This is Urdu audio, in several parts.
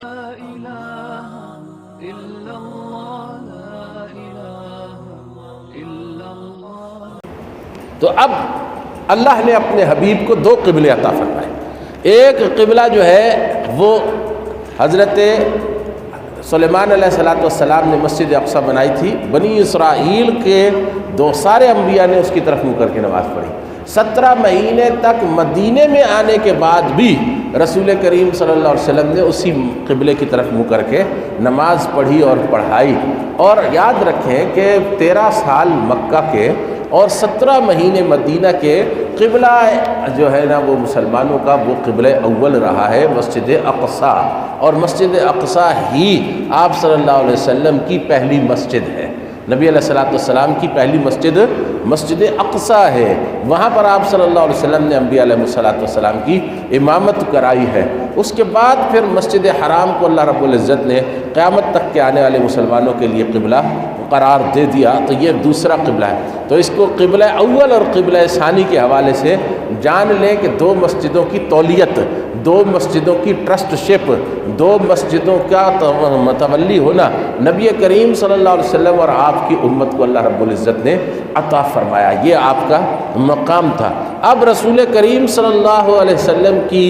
لا إله إلا الله لا إله إلا الله۔ تو اب اللہ نے اپنے حبیب کو دو قبلے عطا فرمائے۔ ایک قبلہ جو ہے وہ حضرت سلیمان علیہ السلام نے مسجد اقصی بنائی تھی، بنی اسرائیل کے سارے انبیاء نے اس کی طرف منہ کر کے نماز پڑھی۔ 17 مہینے تک مدینے میں آنے کے بعد بھی رسول کریم صلی اللہ علیہ وسلم نے اسی قبلے کی طرف منہ کر کے نماز پڑھی اور پڑھائی۔ اور یاد رکھیں کہ 13 سال مکہ کے اور 17 مہینے مدینہ کے قبلہ جو ہے نا وہ مسلمانوں کا وہ قبلہ اول رہا ہے مسجد اقصی، اور مسجد اقصی ہی آپ صلی اللہ علیہ وسلم کی پہلی مسجد ہے۔ نبی علیہ السلام کی پہلی مسجد اقصی ہے، وہاں پر آپ صلی اللہ علیہ وسلم نے انبیاء علیہ السلام کی امامت کرائی ہے۔ اس کے بعد پھر مسجد حرام کو اللہ رب العزت نے قیامت تک کے آنے والے مسلمانوں کے لیے قبلہ قرار دے دیا، تو یہ دوسرا قبلہ ہے۔ تو اس کو قبلہ اول اور قبلہ ثانی کے حوالے سے جان لیں کہ دو مسجدوں کی تولیت، دو مسجدوں کی ٹرسٹ شپ، دو مسجدوں کا متولی ہونا نبی کریم صلی اللہ علیہ وسلم اور آپ کی امت کو اللہ رب العزت نے عطا فرمایا، یہ آپ کا مقام تھا۔ اب رسول کریم صلی اللہ علیہ وسلم کی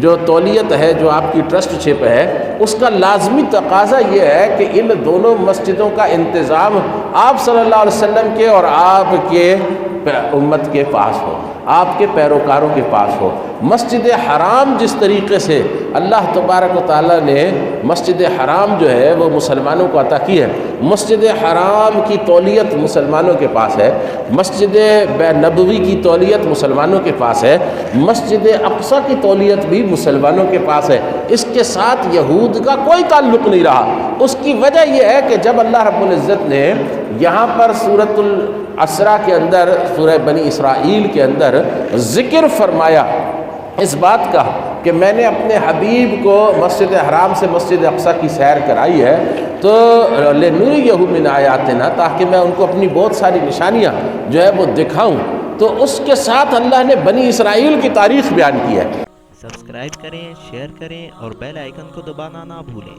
جو تولیت ہے، جو آپ کی ٹرسٹ شپ ہے، اس کا لازمی تقاضا یہ ہے کہ ان دونوں مسجدوں کا انتظام آپ صلی اللہ علیہ وسلم کے اور آپ کے امت کے پاس ہو، آپ کے پیروکاروں کے پاس ہو۔ مسجد حرام جس طریقے سے اللہ تبارک و تعالیٰ نے مسجد حرام جو ہے وہ مسلمانوں کو عطا کی ہے، مسجد حرام کی تولیت مسلمانوں کے پاس ہے، مسجد نبوی کی تولیت مسلمانوں کے پاس ہے، مسجد اقصی کی تولیت بھی مسلمانوں کے پاس ہے۔ اس کے ساتھ یہود کا کوئی تعلق نہیں رہا۔ اس کی وجہ یہ ہے کہ جب اللہ رب العزت نے یہاں پر سورۃ الاسراء کے اندر، سورہ بنی اسرائیل کے اندر ذکر فرمایا اس بات کا کہ میں نے اپنے حبیب کو مسجد حرام سے مسجد اقصی کی سیر کرائی ہے، تو لِنُرِيَهُ مِنْ آیاتنا، تاکہ میں ان کو اپنی بہت ساری نشانیاں جو ہے وہ دکھاؤں، تو اس کے ساتھ اللہ نے بنی اسرائیل کی تاریخ بیان کی ہے۔ سبسکرائب کریں، شیئر کریں اور بیل آئیکن کو دبانا نہ بھولیں۔